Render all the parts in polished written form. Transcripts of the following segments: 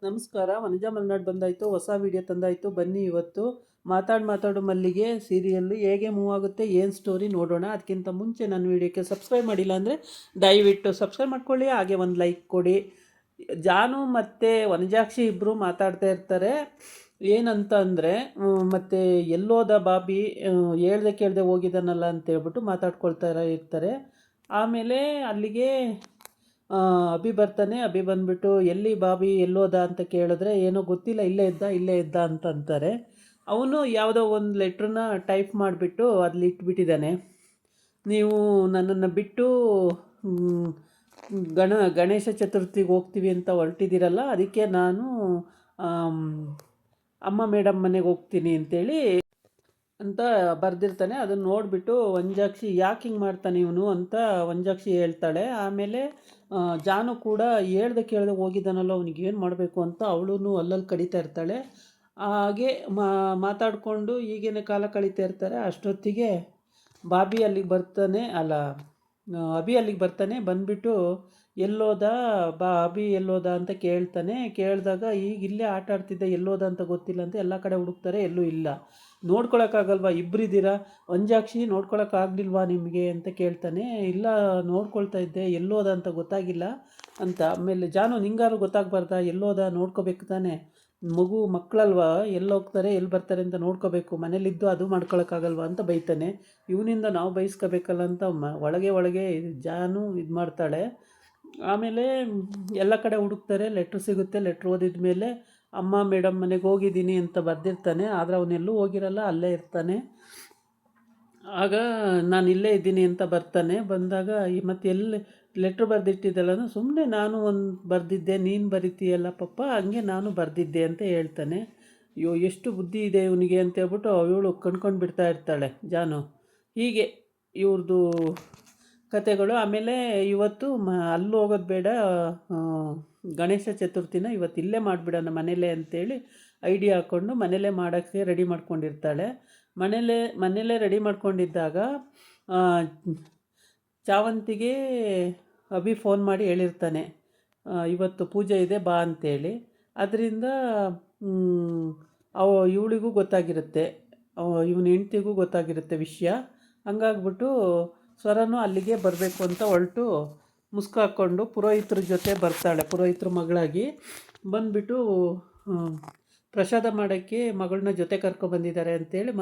ನಮಸ್ಕಾರ. ವನಜಾ ಮಲೆನಾಡು ಬಂದಾಯಿತು, ಹೊಸ ವಿಡಿಯೋ ತಂದಾಯಿತು. ಬನ್ನಿ ಇವತ್ತು ಮಾತಾಡು ಮಲ್ಲಿಗೆ ಸೀರಿಯಲ್ಲು ಹೇಗೆ ಮೂವ್ ಆಗುತ್ತೆ, ಏನು ಸ್ಟೋರಿ ನೋಡೋಣ. ಅದಕ್ಕಿಂತ ಮುಂಚೆ ನನ್ನ ವಿಡಿಯೋಕ್ಕೆ ಸಬ್ಸ್ಕ್ರೈಬ್ ಮಾಡಿಲ್ಲ ಅಂದರೆ ದಯವಿಟ್ಟು ಸಬ್ಸ್ಕ್ರೈಬ್ ಮಾಡ್ಕೊಳ್ಳಿ, ಹಾಗೆ ಒಂದು ಲೈಕ್ ಕೊಡಿ. ಜಾನು ಮತ್ತು ವನಜಾಕ್ಷಿ ಇಬ್ಬರು ಮಾತಾಡ್ತಾ ಇರ್ತಾರೆ. ಏನಂತ ಅಂದರೆ ಮತ್ತು ಎಲ್ಲೋದ ಬಾಬಿ ಹೇಳ್ದೆ ಕೇಳದೆ ಹೋಗಿದ್ದಾನಲ್ಲ ಅಂತೇಳ್ಬಿಟ್ಟು ಮಾತಾಡ್ಕೊಳ್ತಾ ಇರ್ತಾರೆ. ಆಮೇಲೆ ಅಲ್ಲಿಗೆ ಅಭಿ ಬರ್ತಾನೆ. ಅಭಿ ಬಂದುಬಿಟ್ಟು ಎಲ್ಲಿ ಬಾಬಿ ಎಲ್ಲೋದ ಅಂತ ಕೇಳಿದ್ರೆ ಏನೋ ಗೊತ್ತಿಲ್ಲ, ಇಲ್ಲೇ ಇದ್ದ ಅಂತ ಅಂತಾರೆ. ಅವನು ಯಾವುದೋ ಒಂದು ಲೆಟ್ರನ್ನ ಟೈಪ್ ಮಾಡಿಬಿಟ್ಟು ಅಲ್ಲಿ ಇಟ್ಬಿಟ್ಟಿದ್ದಾನೆ. ನೀವು ನನ್ನನ್ನು ಬಿಟ್ಟು ಗಣೇಶ ಚತುರ್ಥಿಗೆ ಹೋಗ್ತೀವಿ ಅಂತ ಹೊರಟಿದ್ದೀರಲ್ಲ, ಅದಕ್ಕೆ ನಾನು ಅಮ್ಮ ಮೇಡಮ್ ಮನೆಗೆ ಹೋಗ್ತೀನಿ ಅಂತೇಳಿ ಅಂತ ಬರೆದಿರ್ತಾನೆ. ಅದನ್ನು ನೋಡಿಬಿಟ್ಟು ವಂಜಾಕ್ಷಿ ಯಾಕೆ ಹಿಂಗೆ ಮಾಡ್ತಾನೆ ಇವನು ಅಂತ ವಂಜಾಕ್ಷಿ ಹೇಳ್ತಾಳೆ. ಆಮೇಲೆ ಜಾನು ಕೂಡ ಹೇಳ್ದೆ ಕೇಳ್ದೆ ಹೋಗಿದ್ದಾನಲ್ಲ, ಅವನಿಗೆ ಏನು ಮಾಡಬೇಕು ಅಂತ ಅವಳು ಅಲ್ಲಲ್ಲಿ ಕಡಿತಾ ಇರ್ತಾಳೆ. ಹಾಗೆ ಮಾತಾಡಿಕೊಂಡು ಹೀಗೇನೆ ಕಾಲ ಕಳೀತಾ ಇರ್ತಾರೆ. ಅಷ್ಟೊತ್ತಿಗೆ ಬಾಬಿ ಅಲ್ಲಿಗೆ ಬರ್ತಾನೆ, ಅಭಿ ಅಲ್ಲಿಗೆ ಬರ್ತಾನೆ. ಬಂದುಬಿಟ್ಟು ಎಲ್ಲೋದ ಅಭಿ ಎಲ್ಲೋದ ಅಂತ ಕೇಳಿದಾಗ ಈಗ ಇಲ್ಲೇ ಆಟ ಆಡ್ತಿದ್ದೆ, ಎಲ್ಲೋದ ಅಂತ ಗೊತ್ತಿಲ್ಲ ಅಂತ ಎಲ್ಲ ಕಡೆ ಹುಡುಕ್ತಾರೆ, ಎಲ್ಲೂ ಇಲ್ಲ. ನೋಡ್ಕೊಳಕ್ಕಾಗಲ್ವಾ, ಇಬ್ಬರಿದ್ದೀರಾ, ವಂಜಾಕ್ಷಿ ನೋಡ್ಕೊಳಕ್ಕಾಗಲಿಲ್ವಾ ನಿಮಗೆ ಅಂತ ಕೇಳ್ತಾನೆ. ಇಲ್ಲ ನೋಡ್ಕೊಳ್ತಾ ಇದ್ದೆ, ಎಲ್ಲೋದ ಅಂತ ಗೊತ್ತಾಗಿಲ್ಲ ಅಂತ. ಆಮೇಲೆ ಜಾನು ನಿಂಗಾರು ಗೊತ್ತಾಗಬಾರ್ದಾ, ಎಲ್ಲೋದ ನೋಡ್ಕೋಬೇಕು ತಾನೆ, ಮಕ್ಕಳಲ್ವಾ, ಎಲ್ಲೋಗ್ತಾರೆ ಎಲ್ಲಿ ಬರ್ತಾರೆ ಅಂತ ನೋಡ್ಕೋಬೇಕು, ಮನೇಲಿದ್ದು ಅದು ಮಾಡ್ಕೊಳಕ್ಕಾಗಲ್ವಾ ಅಂತ ಬೈತಾನೆ. ಇವನಿಂದ ನಾವು ಬೈಸ್ಕೋಬೇಕಲ್ಲ ಅಂತ ಒಳಗೆ ಜಾನು ಇದು ಮಾಡ್ತಾಳೆ. ಆಮೇಲೆ ಎಲ್ಲ ಕಡೆ ಹುಡುಕ್ತಾರೆ, ಲೆಟ್ರ್ ಸಿಗುತ್ತೆ. ಲೆಟ್ರ್ ಓದಿದ ಮೇಲೆ ಅಮ್ಮ ಮೇಡಮ್ ಮನೆಗೆ ಹೋಗಿದ್ದೀನಿ ಅಂತ ಬರೆದಿರ್ತಾನೆ. ಆದರೆ ಅವನೆಲ್ಲೂ ಹೋಗಿರಲ್ಲ, ಅಲ್ಲೇ ಇರ್ತಾನೆ. ಆಗ ನಾನು ಇಲ್ಲೇ ಇದ್ದೀನಿ ಅಂತ ಬರ್ತಾನೆ. ಬಂದಾಗ ಮತ್ತು ಎಲ್ಲಿ ಲೆಟ್ರ್ ಬರೆದಿಟ್ಟಿದ್ದಲ್ಲ, ಸುಮ್ಮನೆ ನಾನು ಒಂದು ಬರೆದಿದ್ದೆ, ನೀನು ಬರಿತೀಯಲ್ಲ ಪಪ್ಪ, ಹಂಗೆ ನಾನು ಬರೆದಿದ್ದೆ ಅಂತ ಹೇಳ್ತಾನೆ. ಅಯ್ಯೋ ಎಷ್ಟು ಬುದ್ಧಿ ಇದೆ ಇವನಿಗೆ ಅಂತ ಹೇಳ್ಬಿಟ್ಟು ಇವಳು ಕಣ್ಕೊಂಡು ಬಿಡ್ತಾ ಇರ್ತಾಳೆ ಜಾನು. ಹೀಗೆ ಇವ್ರದ್ದು ಕತೆಗಳು. ಆಮೇಲೆ ಇವತ್ತು ಅಲ್ಲಿ ಹೋಗೋದು ಬೇಡ, ಗಣೇಶ ಚತುರ್ಥಿನ ಇವತ್ತು ಇಲ್ಲೇ ಮಾಡಿಬಿಡೋಣ ಮನೇಲೇ ಅಂತೇಳಿ ಐಡಿಯಾ ಹಾಕ್ಕೊಂಡು ಮನೇಲೇ ಮಾಡೋಕ್ಕೆ ರೆಡಿ ಮಾಡ್ಕೊಂಡಿರ್ತಾಳೆ. ಮನೇಲೇ ರೆಡಿ ಮಾಡ್ಕೊಂಡಿದ್ದಾಗ ಚಾವಂತಿಗೆ ಅಭಿ ಫೋನ್ ಮಾಡಿ ಹೇಳಿರ್ತಾನೆ, ಇವತ್ತು ಪೂಜೆ ಇದೆ ಬಾ ಅಂತೇಳಿ. ಅದರಿಂದ ಇವಳಿಗೂ ಗೊತ್ತಾಗಿರುತ್ತೆ, ಇವನ ಹೆಂಡ್ತಿಗೂ ಗೊತ್ತಾಗಿರುತ್ತೆ ವಿಷಯ. ಹಂಗಾಗ್ಬಿಟ್ಟು ಸ್ವರನೂ ಅಲ್ಲಿಗೆ ಬರಬೇಕು ಅಂತ ಹೊರಟು ಮುಸ್ಕು ಹಾಕ್ಕೊಂಡು ಪುರೋಹಿತರ ಜೊತೆ ಬರ್ತಾಳೆ. ಪುರೋಹಿತರ ಮಗಳಾಗಿ ಬಂದುಬಿಟ್ಟು ಪ್ರಸಾದ ಮಾಡೋಕ್ಕೆ ಮಗಳನ್ನ ಜೊತೆ ಕರ್ಕೊಬಂದಿದ್ದಾರೆ ಅಂತೇಳಿ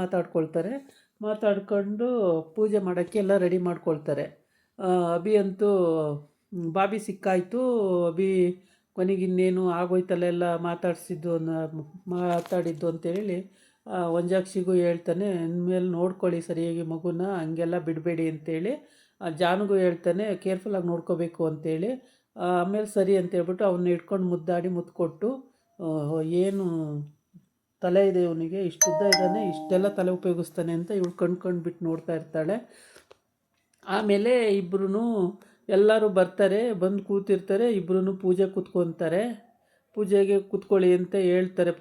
ಮಾತಾಡ್ಕೊಂಡು ಪೂಜೆ ಮಾಡೋಕ್ಕೆ ಎಲ್ಲ ರೆಡಿ ಮಾಡ್ಕೊಳ್ತಾರೆ. ಅಭಿ ಅಂತೂ ಬಾಬಿ ಸಿಕ್ಕಾಯಿತು. ಅಭಿ ಕೊನೆಗಿನ್ನೇನು ಆಗೋಯ್ತಲ್ಲ ಎಲ್ಲ ಮಾತಾಡಿದ್ದು ಅಂತೇಳಿ ವಂಜಾಕ್ಷಿಗೂ ಹೇಳ್ತಾನೆ, ಇನ್ಮೇಲೆ ನೋಡ್ಕೊಳ್ಳಿ ಸರಿಯಾಗಿ ಮಗುನ, ಹಂಗೆಲ್ಲ ಬಿಡಬೇಡಿ ಅಂತೇಳಿ. ಜಾನುಗೂ ಹೇಳ್ತಾನೆ, ಕೇರ್ಫುಲ್ಲಾಗಿ ನೋಡ್ಕೋಬೇಕು ಅಂತೇಳಿ. ಆಮೇಲೆ ಸರಿ ಅಂತೇಳ್ಬಿಟ್ಟು ಅವನ್ನ ಇಟ್ಕೊಂಡು ಮುತ್ತು ಏನು ತಲೆ ಇದೆ ಇವನಿಗೆ, ಇಷ್ಟುದ್ದ ಇದ್ದಾನೆ, ಇಷ್ಟೆಲ್ಲ ತಲೆ ಉಪಯೋಗಿಸ್ತಾನೆ ಅಂತ ಇವಳು ಕಣ್ಕೊಂಡ್ಬಿಟ್ಟು ನೋಡ್ತಾ ಇರ್ತಾಳೆ. ಆಮೇಲೆ ಇಬ್ಬರೂ ಎಲ್ಲರೂ ಬರ್ತಾರೆ, ಬಂದು ಕೂತಿರ್ತಾರೆ. ಇಬ್ಬರೂ ಪೂಜೆ ಕೂತ್ಕೊತಾರೆ. ಪೂಜೆಗೆ ಕೂತ್ಕೊಳ್ಳಿ ಅಂತ ಹೇಳ್ತಾರೆ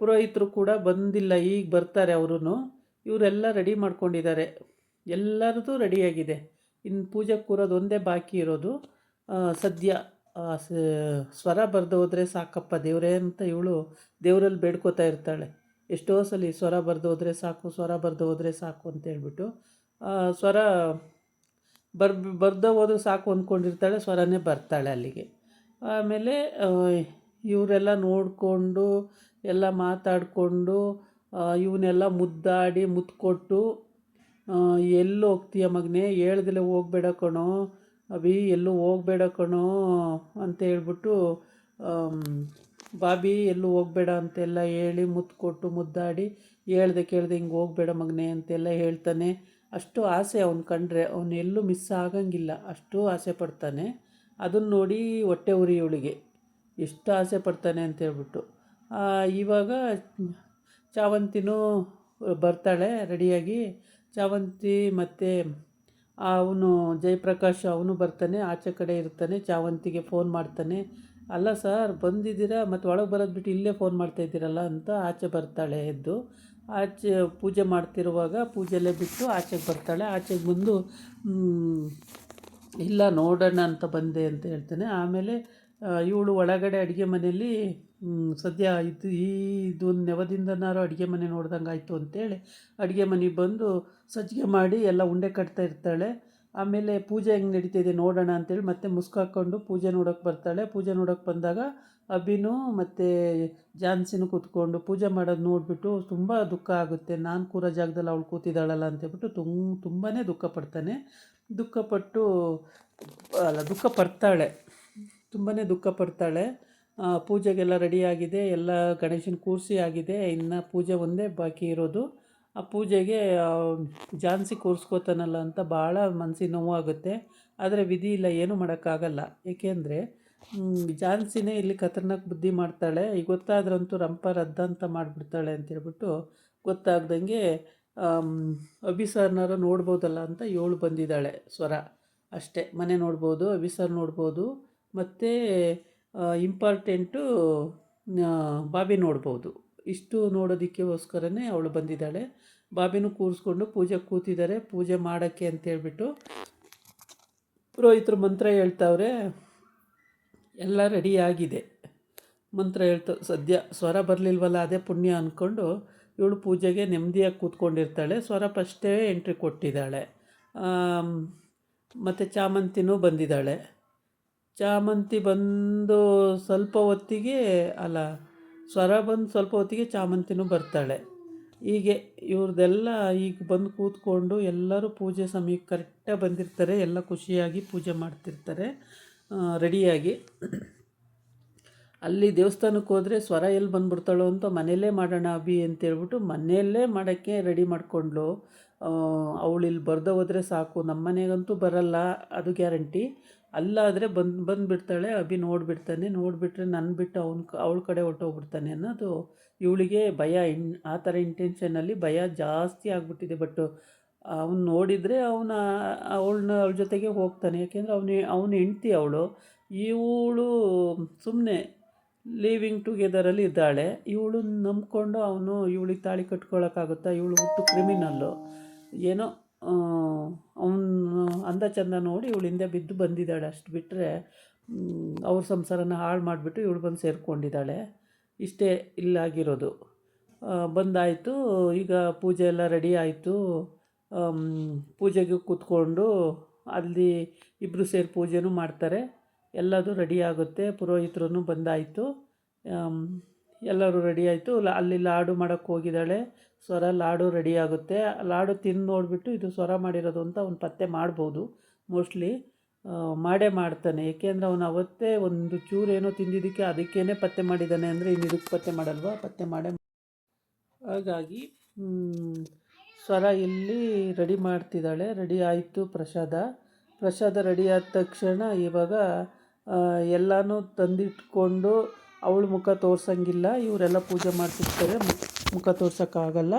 ಪುರೋಹಿತರು ಕೂಡ ಬಂದಿಲ್ಲ, ಈಗ ಬರ್ತಾರೆ ಅವರು. ಇವರೆಲ್ಲ ರೆಡಿ ಮಾಡ್ಕೊಂಡಿದ್ದಾರೆ, ಎಲ್ಲರದ್ದು ರೆಡಿಯಾಗಿದೆ. ಇನ್ನು ಪೂಜೆಗೆ ಕೂರೋದು ಒಂದೇ ಬಾಕಿ ಇರೋದು. ಸದ್ಯ ಸ್ವರ ಬರೆದು ಹೋದರೆ ಸಾಕಪ್ಪ ದೇವರೇ ಅಂತ ಇವಳು ದೇವರಲ್ಲಿ ಬೇಡ್ಕೋತಾ ಇರ್ತಾಳೆ. ಎಷ್ಟೋ ಸಲ ಸ್ವರ ಬರೆದು ಹೋದರೆ ಸಾಕು ಅಂತೇಳ್ಬಿಟ್ಟು ಸ್ವರ ಬರ್ದು ಹೋದ್ರೆ ಸಾಕು ಅಂದ್ಕೊಂಡಿರ್ತಾಳೆ. ಸ್ವರನೇ ಬರ್ತಾಳೆ ಅಲ್ಲಿಗೆ. ಆಮೇಲೆ ಇವರೆಲ್ಲ ನೋಡಿಕೊಂಡು ಎಲ್ಲ ಮಾತಾಡಿಕೊಂಡು ಇವನ್ನೆಲ್ಲ ಮುದ್ದಾಡಿ ಮುತ್ತು ಕೊಟ್ಟು, ಎಲ್ಲೂ ಹೋಗ್ತೀಯ ಮಗನೇ, ಹೇಳ್ದಲೇ ಹೋಗಬೇಡ ಕಣೋ ಅಭಿ, ಎಲ್ಲೂ ಹೋಗಬೇಡ ಕಣೋ ಅಂತ ಹೇಳ್ಬಿಟ್ಟು ಬಾಬಿ ಎಲ್ಲೂ ಹೋಗಬೇಡ ಅಂತೆಲ್ಲ ಹೇಳಿ ಮುತ್ತು ಕೊಟ್ಟು ಮುದ್ದಾಡಿ, ಹೇಳ್ದೆ ಕೇಳ್ದೆ ಹಿಂಗೆ ಹೋಗಬೇಡ ಮಗನೇ ಅಂತೆಲ್ಲ ಹೇಳ್ತಾನೆ. ಅಷ್ಟು ಆಸೆ ಅವ್ನು ಕಂಡ್ರೆ, ಅವನು ಎಲ್ಲೂ ಮಿಸ್ ಆಗಂಗಿಲ್ಲ, ಅಷ್ಟು ಆಸೆ ಪಡ್ತಾನೆ. ಅದನ್ನು ನೋಡಿ ಹೊಟ್ಟೆ ಉರಿ ಇವಳಿಗೆ, ಎಷ್ಟು ಆಸೆ ಪಡ್ತಾನೆ ಅಂತೇಳ್ಬಿಟ್ಟು. ಇವಾಗ ಚಾವಂತಿನೂ ಬರ್ತಾಳೆ ರೆಡಿಯಾಗಿ. ಚಾವಂತಿ ಮತ್ತು ಅವನು ಜಯಪ್ರಕಾಶ್ ಅವನು ಬರ್ತಾನೆ, ಆಚೆ ಕಡೆ ಇರ್ತಾನೆ. ಚಾವಂತಿಗೆ ಫೋನ್ ಮಾಡ್ತಾನೆ, ಅಲ್ಲ ಸರ್ ಬಂದಿದ್ದೀರಾ, ಮತ್ತು ಒಳಗೆ ಬರೋದು ಬಿಟ್ಟು ಇಲ್ಲೇ ಫೋನ್ ಮಾಡ್ತಾಯಿದ್ದೀರಲ್ಲ ಅಂತ. ಆಚೆ ಬರ್ತಾಳೆ ಎದ್ದು. ಆಚೆ ಪೂಜೆ ಮಾಡ್ತಿರುವಾಗ ಪೂಜೆಲ್ಲೇ ಬಿಟ್ಟು ಆಚೆಗೆ ಬರ್ತಾಳೆ. ಆಚೆಗೆ ಬಂದು ಇಲ್ಲ ನೋಡೋಣ ಅಂತ ಬಂದೆ ಅಂತ ಹೇಳ್ತಾನೆ. ಆಮೇಲೆ ಇವಳು ಒಳಗಡೆ ಅಡುಗೆ ಮನೆಯಲ್ಲಿ ಸದ್ಯ ಇದೊಂದು ನೆವದಿಂದನಾರು ಅಡುಗೆ ಮನೆ ನೋಡ್ದಂಗೆ ಆಯಿತು ಅಂತೇಳಿ ಅಡುಗೆ ಮನೆಗೆ ಬಂದು ಸಜ್ಜಿಗೆ ಮಾಡಿ ಎಲ್ಲ ಉಂಡೆ ಕಟ್ತಾ ಇರ್ತಾಳೆ. ಆಮೇಲೆ ಪೂಜೆ ಹೆಂಗೆ ನಡೀತಿದೆ ನೋಡೋಣ ಅಂತೇಳಿ ಮತ್ತೆ ಮುಸ್ಕಾಕೊಂಡು ಪೂಜೆ ನೋಡೋಕ್ಕೆ ಬರ್ತಾಳೆ. ಪೂಜೆ ನೋಡೋಕ್ಕೆ ಬಂದಾಗ ಅಭಿನೂ ಮತ್ತು ಜಾನ್ಸಿನೂ ಕೂತ್ಕೊಂಡು ಪೂಜೆ ಮಾಡೋದು ನೋಡಿಬಿಟ್ಟು ತುಂಬ ದುಃಖ ಆಗುತ್ತೆ. ನಾನು ಕೂರೋ ಜಾಗದಲ್ಲಿ ಅವಳು ಕೂತಿದ್ದಾಳಲ್ಲ ಅಂತೇಳ್ಬಿಟ್ಟು ತುಂಬಾ ದುಃಖ ಪಡ್ತಾನೆ. ದುಃಖಪಟ್ಟು ದುಃಖ ಪಡ್ತಾಳೆ, ತುಂಬಾ ದುಃಖ ಪಡ್ತಾಳೆ. ಪೂಜೆಗೆಲ್ಲ ರೆಡಿಯಾಗಿದೆ, ಎಲ್ಲ ಗಣೇಶನ ಕೂರಿಸಿ ಆಗಿದೆ, ಇನ್ನು ಪೂಜೆ ಒಂದೇ ಬಾಕಿ ಇರೋದು. ಆ ಪೂಜೆಗೆ ಜಾನ್ಸಿ ಕೂರಿಸ್ಕೋತಾನಲ್ಲ ಅಂತ ಭಾಳ ಮನಸ್ಸಿಗೆ ನೋವಾಗುತ್ತೆ. ಆದರೆ ವಿಧಿ ಇಲ್ಲ, ಏನೂ ಮಾಡೋಕ್ಕಾಗಲ್ಲ. ಏಕೆಂದರೆ ಜಾನ್ಸಿನೇ ಇಲ್ಲಿ ಖತರ್ನಾಕ್ ಬುದ್ಧಿ ಮಾಡ್ತಾಳೆ. ಈಗ ಗೊತ್ತಾದ್ರಂತೂ ರಂಪ ರದ್ದ ಅಂತ ಮಾಡಿಬಿಡ್ತಾಳೆ ಅಂತೇಳ್ಬಿಟ್ಟು ಗೊತ್ತಾಗ್ದಂಗೆ ಅಭಿ ಸರ್ನಾರು ನೋಡ್ಬೋದಲ್ಲ ಅಂತ ಇವಳು ಬಂದಿದ್ದಾಳೆ. ಸ್ವರ ಅಷ್ಟೇ, ಮನೆ ನೋಡ್ಬೋದು, ಅಭಿ ಸರ್ ನೋಡ್ಬೋದು, ಮತ್ತು ಇಂಪಾರ್ಟೆಂಟು ಬಾಬಿ ನೋಡ್ಬೋದು. ಇಷ್ಟು ನೋಡೋದಕ್ಕೋಸ್ಕರನೇ ಅವಳು ಬಂದಿದ್ದಾಳೆ. ಬಾಬಿನೂ ಕೂರಿಸ್ಕೊಂಡು ಪೂಜೆ ಕೂತಿದ್ದಾರೆ. ಪೂಜೆ ಮಾಡೋಕ್ಕೆ ಅಂತೇಳ್ಬಿಟ್ಟು ಪುರೋಹಿತರು ಮಂತ್ರ ಹೇಳ್ತಾವ್ರೆ. ಎಲ್ಲ ರೆಡಿಯಾಗಿದೆ, ಮಂತ್ರ ಹೇಳ್ತಾ ಸದ್ಯ ಸ್ವರ ಬರಲಿಲ್ವಲ್ಲ ಅದೇ ಪುಣ್ಯ ಅಂದ್ಕೊಂಡು ಇವಳು ಪೂಜೆಗೆ ನೆಮ್ಮದಿಯಾಗಿ ಕೂತ್ಕೊಂಡಿರ್ತಾಳೆ. ಸ್ವರ ಫಸ್ಟೇ ಎಂಟ್ರಿ ಕೊಟ್ಟಿದ್ದಾಳೆ. ಮತ್ತು ಚಾಮಂತಿನೂ ಬಂದಿದ್ದಾಳೆ. ಚಾಮಂತಿ ಬಂದು ಸ್ವಲ್ಪ ಹೊತ್ತಿಗೆ ಸ್ವರ ಬಂದು ಸ್ವಲ್ಪ ಹೊತ್ತಿಗೆ ಚಾಮಂತಿನೂ ಬರ್ತಾಳೆ. ಹೀಗೆ ಇವ್ರದ್ದೆಲ್ಲ ಈಗ ಬಂದು ಕೂತ್ಕೊಂಡು ಎಲ್ಲರೂ ಪೂಜೆ ಸಮಯಕ್ಕೆ ಕರೆಕ್ಟಾಗಿ ಬಂದಿರ್ತಾರೆ. ಎಲ್ಲ ಖುಷಿಯಾಗಿ ಪೂಜೆ ಮಾಡ್ತಿರ್ತಾರೆ ರೆಡಿಯಾಗಿ. ಅಲ್ಲಿ ದೇವಸ್ಥಾನಕ್ಕೆ ಹೋದರೆ ಸ್ವರ ಎಲ್ಲಿ ಬಂದುಬಿಡ್ತಾಳೋ ಅಂತ ಮನೆಯಲ್ಲೇ ಮಾಡೋಣ ಅಭಿ ಅಂತೇಳ್ಬಿಟ್ಟು ಮನೆಯಲ್ಲೇ ಮಾಡೋಕ್ಕೆ ರೆಡಿ ಮಾಡಿಕೊಂಡ್ಳು. ಅವಳು ಇಲ್ಲಿ ಬರ್ದೆ ಹೋದರೆ ಸಾಕು, ನಮ್ಮ ಮನೆಗಂತೂ ಬರಲ್ಲ ಅದು ಗ್ಯಾರಂಟಿ. ಅಲ್ಲಾದರೆ ಬಂದುಬಿಡ್ತಾಳೆ. ಅಭಿ ನೋಡಿಬಿಟ್ರೆ ನನ್ನ ಬಿಟ್ಟು ಅವಳ ಕಡೆ ಹೊರ್ಟೋಗ್ಬಿಡ್ತಾನೆ ಅನ್ನೋದು ಇವಳಿಗೆ ಭಯ. ಆ ಥರ ಇಂಟೆನ್ಷನಲ್ಲಿ ಭಯ ಜಾಸ್ತಿ ಆಗಿಬಿಟ್ಟಿದೆ. ಬಟ್ ಅವನು ನೋಡಿದರೆ ಅವಳ ಜೊತೆಗೆ ಹೋಗ್ತಾನೆ. ಯಾಕೆಂದರೆ ಅವನು ಹೆಂಡ್ತಿ ಅವಳು. ಇವಳು ಸುಮ್ಮನೆ ಲಿವಿಂಗ್ ಟುಗೆದರಲ್ಲಿ ಇದ್ದಾಳೆ. ಇವಳು ನಂಬ್ಕೊಂಡು ಅವನು ಇವಳಿಗೆ ತಾಳಿ ಕಟ್ಕೊಳ್ಳೋಕ್ಕಾಗುತ್ತಾ? ಇವಳು ಹುಟ್ಟು ಕ್ರಿಮಿನಲ್ಲು. ಏನೋ ಅವನು ಅಂದ ಚಂದ ನೋಡಿ ಇವಳು ಹಿಂದೆ ಬಿದ್ದು ಬಂದಿದ್ದಾಳೆ. ಅಷ್ಟು ಬಿಟ್ಟರೆ ಅವ್ರ ಸಂಸಾರನ ಹಾಳು ಮಾಡಿಬಿಟ್ಟು ಇವಳು ಬಂದು ಸೇರಿಕೊಂಡಿದ್ದಾಳೆ. ಇಷ್ಟೇ ಇಲ್ಲಾಗಿರೋದು. ಬಂದಾಯಿತು. ಈಗ ಪೂಜೆ ಎಲ್ಲ ರೆಡಿ ಆಯಿತು. ಪೂಜೆಗೆ ಕೂತ್ಕೊಂಡು ಅಲ್ಲಿ ಇಬ್ಬರು ಸೇರಿ ಪೂಜೆನೂ ಮಾಡ್ತಾರೆ. ಎಲ್ಲದೂ ರೆಡಿ ಆಗುತ್ತೆ. ಪುರೋಹಿತರು ಬಂದಾಯಿತು. ಎಲ್ಲರೂ ರೆಡಿ ಆಯಿತು. ಅಲ್ಲಿ ಲಾಡು ಮಾಡೋಕ್ಕೆ ಹೋಗಿದ್ದಾಳೆ ಸ್ವರ. ಲಾಡು ರೆಡಿ ಆಗುತ್ತೆ. ಲಾಡು ತಿಂದು ನೋಡಿಬಿಟ್ಟು ಇದು ಸ್ವರ ಮಾಡಿರೋದು ಅಂತ ಅವ್ನು ಪತ್ತೆ ಮಾಡ್ಬೋದು. ಮೋಸ್ಟ್ಲಿ ಮಾಡೇ ಮಾಡ್ತಾನೆ. ಏಕೆಂದರೆ ಅವನು ಅವತ್ತೇ ಒಂದು ಚೂರೇನೋ ತಿಂದಿದ್ದಕ್ಕೆ ಅದಕ್ಕೇ ಪತ್ತೆ ಮಾಡಿದ್ದಾನೆ ಅಂದರೆ ಇನ್ನು ಇದಕ್ಕೆ ಪತ್ತೆ ಮಾಡಲ್ವಾ? ಪತ್ತೆ ಮಾಡೇ. ಹಾಗಾಗಿ ಸ್ವರ ಇಲ್ಲಿ ರೆಡಿ ಮಾಡ್ತಿದ್ದಾಳೆ. ರೆಡಿ ಆಯಿತು. ಪ್ರಸಾದ ರೆಡಿ ಆದ ತಕ್ಷಣ ಇವಾಗ ಎಲ್ಲನೂ ತಂದಿಟ್ಕೊಂಡು ಅವಳು ಮುಖ ತೋರ್ಸೋಂಗಿಲ್ಲ. ಇವರೆಲ್ಲ ಪೂಜೆ ಮಾಡ್ತಿರ್ತಾರೆ, ಮುಖ ತೋರ್ಸೋಕ್ಕಾಗಲ್ಲ.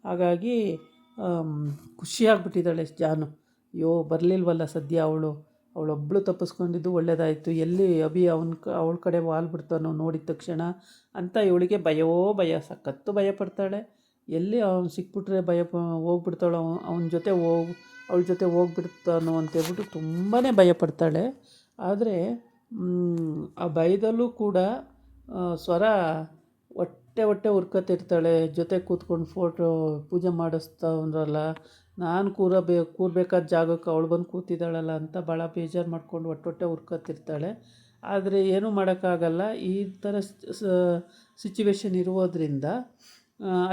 ಹಾಗಾಗಿ ಖುಷಿಯಾಗ್ಬಿಟ್ಟಿದ್ದಾಳೆ ಜಾನು. ಅಯ್ಯೋ ಬರಲಿಲ್ವಲ್ಲ ಸದ್ಯ ಅವಳೊಬ್ಬಳು ತಪ್ಪಿಸ್ಕೊಂಡಿದ್ದು ಒಳ್ಳೆಯದಾಯಿತು. ಎಲ್ಲಿ ಅಭಿ ಅವಳ ಕಡೆ ವಾಲ್ಬಿಡ್ತಾನೋ ನೋಡಿದ ತಕ್ಷಣ ಅಂತ ಇವಳಿಗೆ ಭಯ. ಸಖತ್ತು ಭಯ ಪಡ್ತಾಳೆ. ಎಲ್ಲಿ ಅವ್ನು ಸಿಕ್ಬಿಟ್ರೆ ಹೋಗ್ಬಿಡ್ತಾಳೋ, ಅವಳ ಜೊತೆ ಹೋಗ್ಬಿಡ್ತಾನೋ ಅಂತೇಳ್ಬಿಟ್ಟು ತುಂಬಾ ಭಯಪಡ್ತಾಳೆ. ಆದರೆ ಆ ಭಯದಲ್ಲೂ ಕೂಡ ಸ್ವರ ಹೊಟ್ಟೆ ಹುರ್ಕೊತಿರ್ತಾಳೆ. ಜೊತೆ ಕೂತ್ಕೊಂಡು ಪೂಜೆ ಮಾಡಿಸ್ತಾವ್ರಲ್ಲ, ನಾನು ಕೂರಬೇಕಾದ ಜಾಗಕ್ಕೆ ಅವಳು ಬಂದು ಕೂತಿದ್ದಾಳಲ್ಲ ಅಂತ ಭಾಳ ಬೇಜಾರು ಮಾಡ್ಕೊಂಡು ಹೊಟ್ಟೆ ಹುರ್ಕೊತಿರ್ತಾಳೆ. ಆದರೆ ಏನೂ ಮಾಡೋಕ್ಕಾಗಲ್ಲ. ಈ ಥರ ಸಿಚುವೇಶನ್ ಇರೋದ್ರಿಂದ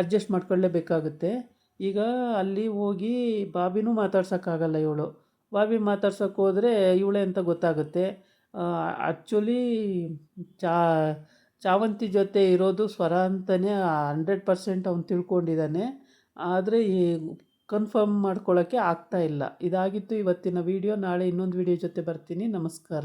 ಅಡ್ಜಸ್ಟ್ ಮಾಡ್ಕೊಳ್ಳೇಬೇಕಾಗುತ್ತೆ. ಈಗ ಅಲ್ಲಿ ಹೋಗಿ ಬಾಬಿನೂ ಮಾತಾಡ್ಸೋಕ್ಕಾಗಲ್ಲ ಇವಳು. ಬಾಬಿ ಮಾತಾಡ್ಸೋಕ್ಕೆ ಹೋದರೆ ಇವಳೇ ಅಂತ ಗೊತ್ತಾಗುತ್ತೆ. ಆ್ಯಕ್ಚುಲಿ ಚಾವಂತಿ ಜೊತೆ ಇರೋದು ಸ್ವರ ಅಂತಲೇ 100% ಅವ್ನು ತಿಳ್ಕೊಂಡಿದ್ದಾನೆ. ಆದರೆ ಈ ಕನ್ಫರ್ಮ್ ಮಾಡ್ಕೊಳ್ಳೋಕ್ಕೆ ಆಗ್ತಾಯಿಲ್ಲ. ಇದಾಗಿತ್ತು ಇವತ್ತಿನ ವೀಡಿಯೋ. ನಾಳೆ ಇನ್ನೊಂದು ವೀಡಿಯೋ ಜೊತೆ ಬರ್ತೀನಿ. ನಮಸ್ಕಾರ.